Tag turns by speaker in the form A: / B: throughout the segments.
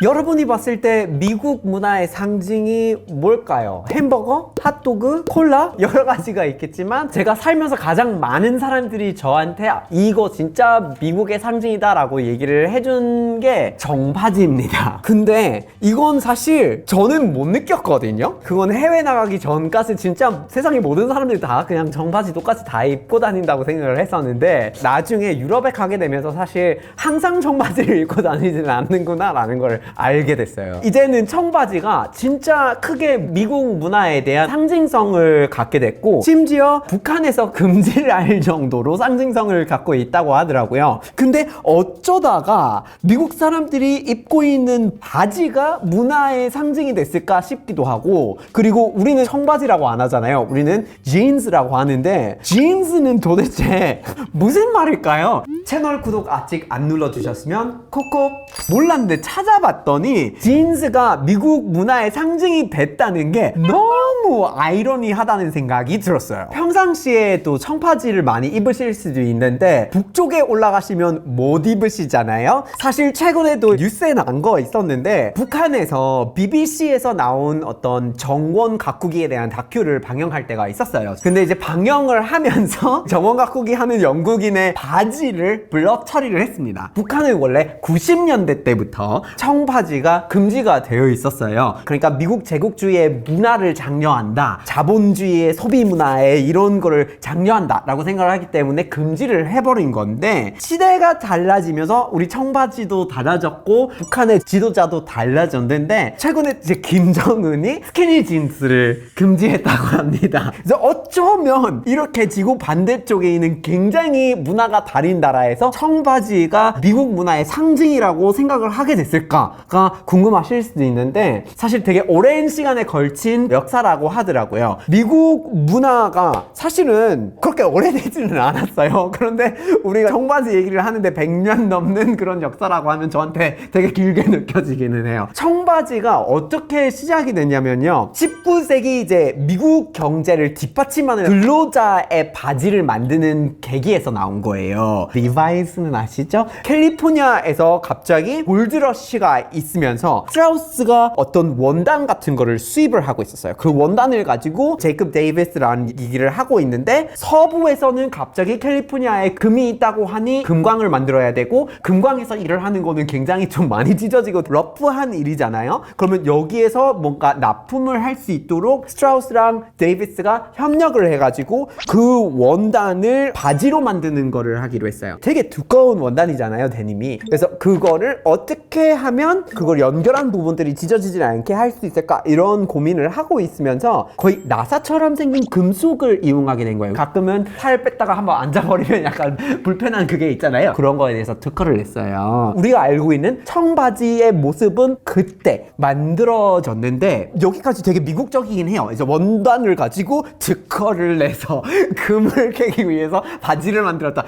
A: 여러분이 봤을 때 미국 문화의 상징이 뭘까요? 햄버거? 핫도그? 콜라? 여러 가지가 있겠지만 제가 살면서 가장 많은 사람들이 저한테 이거 진짜 미국의 상징이다 라고 얘기를 해준 게 청바지입니다. 근데 이건 사실 저는 못 느꼈거든요. 그건 해외 나가기 전까지 진짜 세상의 모든 사람들이 다 그냥 청바지 똑같이 다 입고 다닌다고 생각을 했었는데 나중에 유럽에 가게 되면서 사실 항상 청바지를 입고 다니지는 않는구나 라는 걸 알게 됐어요. 이제는 청바지가 진짜 크게 미국 문화에 대한 상징성을 갖게 됐고 심지어 북한에서 금지를 할 정도로 상징성을 갖고 있다고 하더라고요. 근데 어쩌다가 미국 사람들이 입고 있는 바지가 문화의 상징이 됐을까 싶기도 하고, 그리고 우리는 청바지라고 안 하잖아요. 우리는 지인스라고 하는데 지인스는 도대체 무슨 말일까요? 채널 구독 아직 안 눌러주셨으면 콕콕. 몰랐는데 찾아봤더니 지인스가 미국 문화의 상징이 됐다는 게 너무 아이러니하다는 생각이 들었어요. 평상시에 또 청바지를 많이 입으실 수도 있는데 북쪽에 올라가시면 못 입으시잖아요. 사실 최근에도 뉴스에 난 거 있었는데 북한에서 BBC에서 나온 어떤 정원 가꾸기에 대한 다큐를 방영할 때가 있었어요. 근데 이제 방영을 하면서 정원 가꾸기 하는 영국인의 바지를 블러 처리를 했습니다. 북한은 원래 90년대 때부터 청바지가 금지가 되어 있었어요. 그러니까 미국 제국주의의 문화를 장려한다, 자본주의의 소비 문화에 이런 거를 장려한다 라고 생각을 하기 때문에 금지를 해버린 건데, 시대가 달라지면서 우리 청바지도 달라졌고 북한의 지도자도 달라졌는데 최근에 이제 김정은이 스키니 진스를 금지했다고 합니다. 그래서 어쩌면 이렇게 지구 반대쪽에 있는 굉장히 문화가 다른 나라에서 청바지가 미국 문화의 상징이라고 생각을 하게 됐을까가 궁금하실 수도 있는데, 사실 되게 오랜 시간에 걸친 역사라고 하더라고요. 미국 문화가 사실은 그렇게 오래되지는 않았어요. 그런데 우리가 청바지 얘기를 하는데 100년 넘는 그런 역사라고 하면 저한테 되게 길게 느껴지기는 해요. 청바지가 어떻게 시작이 됐냐면요, 19세기 이제 미국 경제를 뒷받침하는 근로자의 바지를 만드는 계기에서 나온 거예요. 리바이스는 아시죠? 캘리포니아에서 갑자기 골드러시가 있으면서 스트라우스가 어떤 원단 같은 거를 수입을 하고 있었어요. 그 원단을 가지고 제이콥 데이비스라는 얘기를 하고 있는데, 서부에서는 갑자기 캘리포니아에 금이 있다고 하니 금광을 만들어야 되고, 금광에서 일을 하는 거는 굉장히 좀 많이 찢어지고 러프한 일이잖아요. 그러면 여기에서 뭔가 납품을 할 수 있도록 스트라우스랑 데이비스가 협력을 해가지고 그 원단을 바지로 만드는 거를 하기로 했어요. 되게 두꺼운 원단이잖아요, 데님이. 그래서 그거를 어떻게 하면 그걸 연결한 부분들이 찢어지지 않게 할 수 있을까, 이런 고민을 하고 있으면서 거의 나사처럼 생긴 금속을 이용하게 된 거예요. 가끔은 팔 뺐다가 한번 앉아버리면 약간 불편한 그게 있잖아요. 그런 거에 대해서 특허를 냈어요. 우리가 알고 있는 청바지의 모습은 그때 만들어졌는데, 여기까지 되게 미국적이긴 해요. 그래서 원단을 가지고 특허를 내서 금을 캐기 위해서 바지를 만들었다.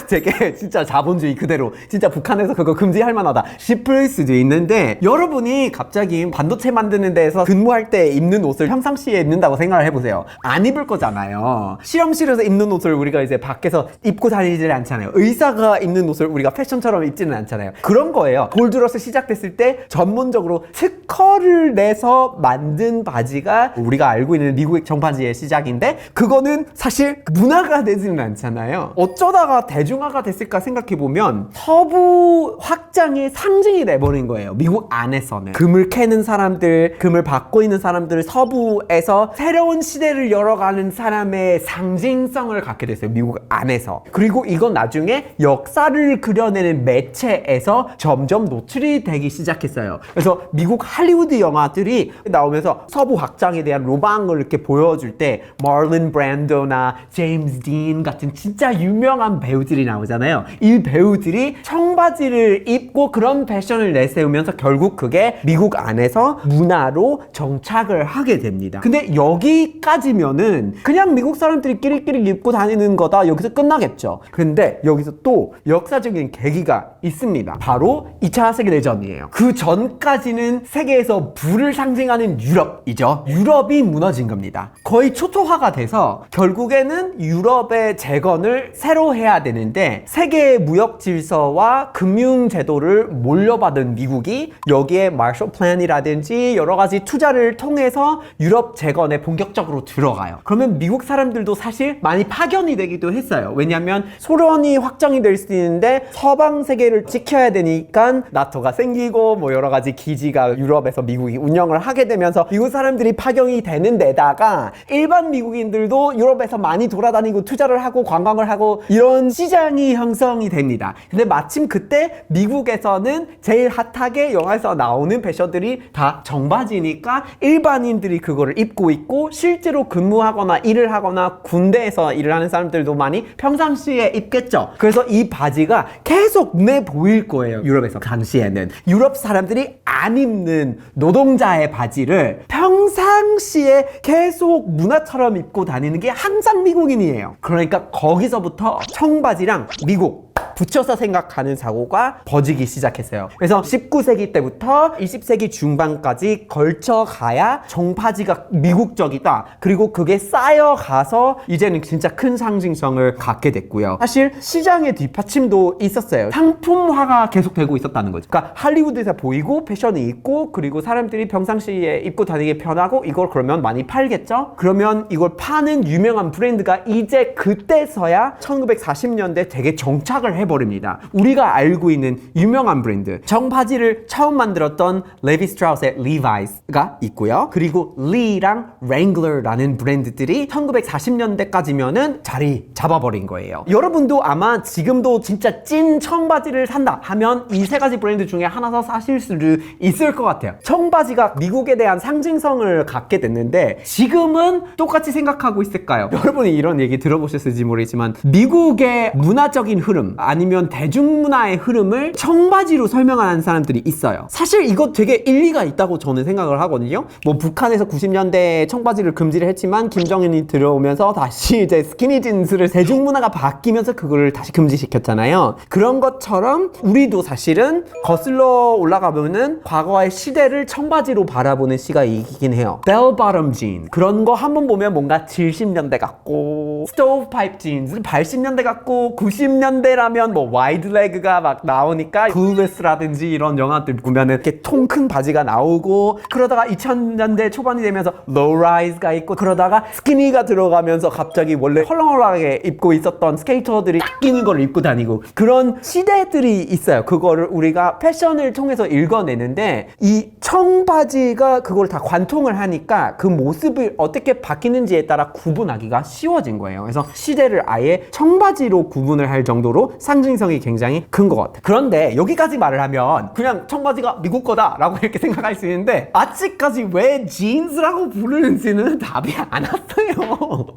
A: 되게 진짜 자본주의 그대로, 진짜 북한에서 그거 금지할 만하다 싶을 수도 있는데, 여러분이 갑자기 반도체 만드는 데에서 근무할 때 입는 옷을 평상시에 입는다고 생각을 해보세요. 안 입을 거잖아요. 실험실에서 입는 옷을 우리가 이제 밖에서 입고 다니지 않잖아요. 의사가 입는 옷을 우리가 패션처럼 입지는 않잖아요. 그런 거예요. 골드러시 시작됐을 때 전문적으로 특허를 내서 만든 바지가 우리가 알고 있는 미국의 청바지의 시작인데, 그거는 사실 문화가 되지는 않잖아요. 어쩌다가 대중화가 됐을까 생각해보면 서부 확장의 상징이 돼버린 거예요. 미국 안에서는 금을 캐는 사람들, 금을 받고 있는 사람들, 서부에서 새로운 시대를 열어가는 사람의 상징성을 갖게 됐어요, 미국 안에서. 그리고 이건 나중에 역사를 그려내는 매체에서 점점 노출이 되기 시작했어요. 그래서 미국 할리우드 영화들이 나오면서 서부 확장에 대한 로망을 이렇게 보여줄 때 마를린 브랜도나 제임스 딘 같은 진짜 유명한 배우들이 나오잖아요. 이 배우들이 청바지를 입고 그런 패션을 내세우면서 결국 그게 미국 안에서 문화로 정착을 하게 됩니다. 근데 여기까지면은 그냥 미국 사람들이 끼리끼리 입고 다니는 거다, 여기서 끝나겠죠. 근데 여기서 또 역사적인 계기가 있습니다. 바로 2차 세계대전이에요. 그 전까지는 세계에서 불을 상징하는 유럽이죠. 유럽이 무너진 겁니다. 거의 초토화가 돼서 결국에는 유럽의 재건을 새로 해야 되는데, 세계 무역 질서와 금융 제도를 몰려받은 미국이 미국이 여기에 마셜 플랜이라든지 여러 가지 투자를 통해서 유럽 재건에 본격적으로 들어가요. 그러면 미국 사람들도 사실 많이 파견이 되기도 했어요. 왜냐하면 소련이 확정이 될 수 있는데 서방 세계를 지켜야 되니까 나토가 생기고 뭐 여러 가지 기지가 유럽에서 미국이 운영을 하게 되면서 미국 사람들이 파견이 되는 데다가 일반 미국인들도 유럽에서 많이 돌아다니고 투자를 하고 관광을 하고 이런 시장이 형성이 됩니다. 근데 마침 그때 미국에서는 제일 핫하게 영화에서 나오는 패션들이 다 정바지니까 일반인들이 그거를 입고 있고 실제로 근무하거나 일을 하거나 군대에서 일을 하는 사람들도 많이 평상시에 입겠죠. 그래서 이 바지가 계속 눈에 보일 거예요. 유럽에서 당시에는 유럽 사람들이 안 입는 노동자의 바지를 평상시에 계속 문화처럼 입고 다니는 게 항상 미국인이에요. 그러니까 거기서부터 청바지랑 미국 붙여서 생각하는 사고가 퍼지기 시작했어요. 그래서 19세기 때부터 20세기 중반까지 걸쳐가야 청바지가 미국적이다. 그리고 그게 쌓여가서 이제는 진짜 큰 상징성을 갖게 됐고요. 사실 시장의 뒷받침도 있었어요. 상품화가 계속되고 있었다는 거죠. 그러니까 할리우드에서 보이고 패션이 있고 그리고 사람들이 평상시에 입고 다니기 편하고 이걸 그러면 많이 팔겠죠? 그러면 이걸 파는 유명한 브랜드가 이제 그때서야 1940년대 되게 정착을 해버립니다. 우리가 알고 있는 유명한 브랜드 청바지를 처음 만들었던 레비 스트라우스의 리바이스가 있고요. 그리고 리랑 랭글러라는 브랜드들이 1940년대까지면은 자리 잡아버린 거예요. 여러분도 아마 지금도 진짜 찐 청바지를 산다 하면 이 세 가지 브랜드 중에 하나 더 사실 수도 있을 것 같아요. 청바지가 미국에 대한 상징성을 갖게 됐는데 지금은 똑같이 생각하고 있을까요? 여러분이 이런 얘기 들어보셨을지 모르겠지만 미국의 문화적인 흐름 아니면 대중문화의 흐름을 청바지로 설명하는 사람들이 있어요. 사실 이거 되게 일리가 있다고 저는 생각을 하거든요. 뭐 북한에서 90년대에 청바지를 금지를 했지만 김정은이 들어오면서 다시 이제 스키니진스를 대중문화가 바뀌면서 그거를 다시 금지시켰잖아요. 그런 것처럼 우리도 사실은 거슬러 올라가면은 과거의 시대를 청바지로 바라보는 시각이긴 해요. 벨 버텀 진 그런 거 한번 보면 뭔가 70년대 같고 스토브 파이프 진스 80년대 같고 90년대라면 뭐 와이드 레그가 막 나오니까 굴베스라든지 이런 영화들 보면은 이렇게 통 큰 바지가 나오고 그러다가 2000년대 초반이 되면서 로우라이즈가 있고 그러다가 스키니가 들어가면서 갑자기 원래 헐렁헐렁하게 입고 있었던 스케이터들이 딱 끼는 걸 입고 다니고 그런 시대들이 있어요. 그거를 우리가 패션을 통해서 읽어내는데 이 청바지가 그걸 다 관통을 하니까 그 모습이 어떻게 바뀌는지에 따라 구분하기가 쉬워진 거예요. 그래서 시대를 아예 청바지로 구분을 할 정도로 상징성이 굉장히 큰 것 같아요. 그런데 여기까지 말을 하면 그냥 청바지가 미국 거다 라고 이렇게 생각할 수 있는데 아직까지 왜 진스라고 부르는지는 답이 안 왔어요.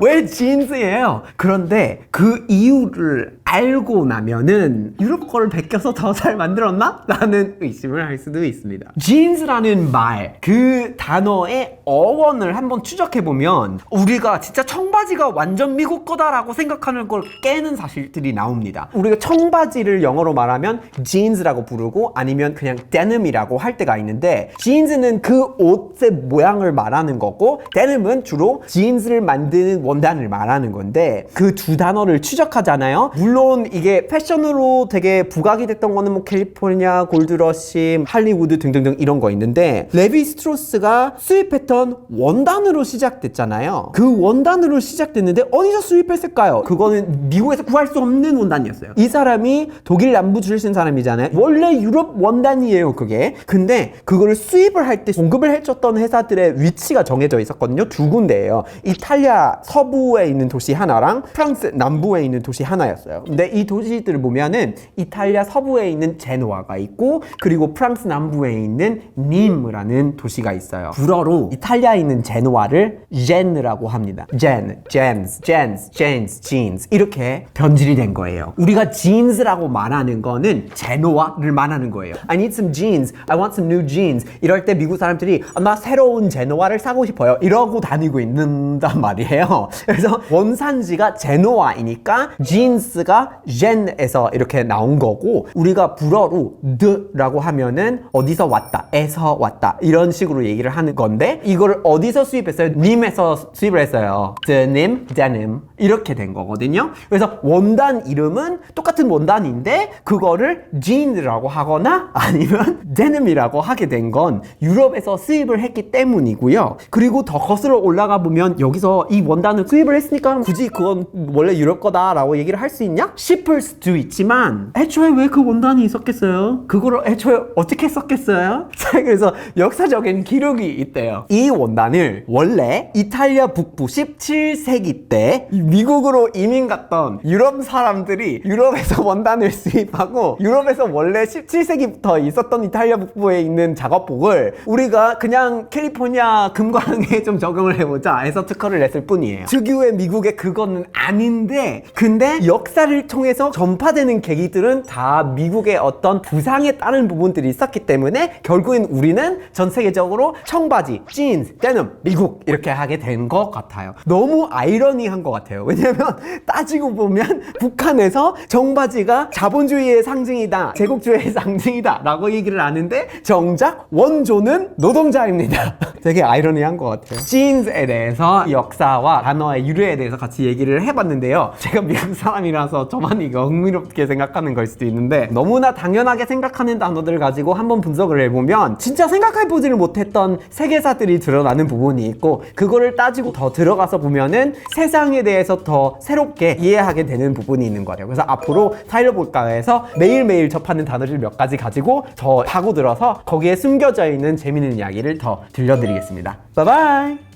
A: 왜 진스예요? 그런데 그 이유를 알고 나면은 유럽 거를 베껴서 더 잘 만들었나? 라는 의심을 할 수도 있습니다. 진스라는 말, 그 단어의 어원을 한번 추적해보면 우리가 진짜 청바지가 완전 미국 거다라고 생각하는 걸 깨는 사실들이 나옵니다. 우리가 청바지를 영어로 말하면 jeans라고 부르고 아니면 그냥 denim이라고 할 때가 있는데 jeans는 그 옷의 모양을 말하는 거고 denim은 주로 jeans를 만드는 원단을 말하는 건데 그 두 단어를 추적하잖아요. 물론 이게 패션으로 되게 부각이 됐던 거는 뭐 캘리포니아, 골드러시, 할리우드 등등등 이런 거 있는데 레비 스트로스가 수입했던 원단으로 시작됐잖아요. 그 원단으로 시작됐는데 어디서 수입했을까요? 그거는 미국에서 구할 수 없는 원단이었어요. 이 사람이 독일 남부 출신 사람이잖아요. 원래 유럽 원단이에요, 그게. 근데 그거를 수입을 할 때 공급을 해줬던 회사들의 위치가 정해져 있었거든요. 두 군데예요. 이탈리아 서부에 있는 도시 하나랑 프랑스 남부에 있는 도시 하나였어요. 근데 이 도시들을 보면은 이탈리아 서부에 있는 제노아가 있고 그리고 프랑스 남부에 있는 님이라는 도시가 있어요. 불어로 이탈리아에 있는 제노아를 젠느라고 합니다. 제인스 이렇게 변질이 된 거예요. 우리가 jeans라고 말하는 거는 제노아를 말하는 거예요. I need some jeans. I want some new jeans. 이럴 때 미국 사람들이 나 새로운 제노아를 사고 싶어요. 이러고 다니고 있는단 말이에요. 그래서 원산지가 제노아이니까 jeans가 gen에서 이렇게 나온 거고, 우리가 불어로 the라고 하면은 어디서 왔다, 에서 왔다 이런 식으로 얘기를 하는 건데, 이걸 어디서 수입했어요? 님에서 수입을 했어요. denim, denim 이렇게 된 거거든요. 그래서 원단 이름은 똑같은 원단인데 그거를 jeans라고 하거나 아니면 denim이라고 하게 된 건 유럽에서 수입을 했기 때문이고요. 그리고 더 거슬러 올라가 보면 여기서 이 원단을 수입을 했으니까 굳이 그건 원래 유럽 거다라고 얘기를 할 수 있냐? 싶을 수도 있지만 애초에 왜 그 원단이 있었겠어요? 그거를 애초에 어떻게 썼겠어요? 그래서 역사적인 기록이 있대요. 이 원단을 원래 이탈리아 북부 17세기 때 미국으로 이민 갔던 유럽 사람들이 유럽에서 원단을 수입하고, 유럽에서 원래 17세기부터 있었던 이탈리아 북부에 있는 작업복을 우리가 그냥 캘리포니아 금광에 좀 적용을 해보자 해서 특허를 냈을 뿐이에요. 특유의 미국의 그거는 아닌데, 근데 역사를 통해서 전파되는 계기들은 다 미국의 어떤 부상에 따른 부분들이 있었기 때문에 결국엔 우리는 전 세계적으로 청바지, jeans, denim, 미국 이렇게 하게 된 것 같아요. 너무 아이러니한 것 같아요. 왜냐면 따지고 보면 북한에서 청바지가 자본주의의 상징이다, 제국주의의 상징이다 라고 얘기를 하는데 정작 원조는 노동자입니다. 되게 아이러니한 것 같아요. jeans에 대해서 역사와 단어의 유래에 대해서 같이 얘기를 해봤는데요. 제가 미국 사람이라서 저만 이거 흥미롭게 생각하는 걸 수도 있는데, 너무나 당연하게 생각하는 단어들을 가지고 한번 분석을 해보면 진짜 생각해보지를 못했던 세계사들이 드러나는 부분이 있고, 그거를 따지고 더 들어가서 보면은 세상에 대해서 더 새롭게 이해하게 되는 부분이 있는 거예요. 그래서 앞으로 타일러볼까에서 매일매일 접하는 단어를 몇 가지 가지고 더 파고들어서 거기에 숨겨져 있는 재밌는 이야기를 더 들려드리겠습니다. 바이바이.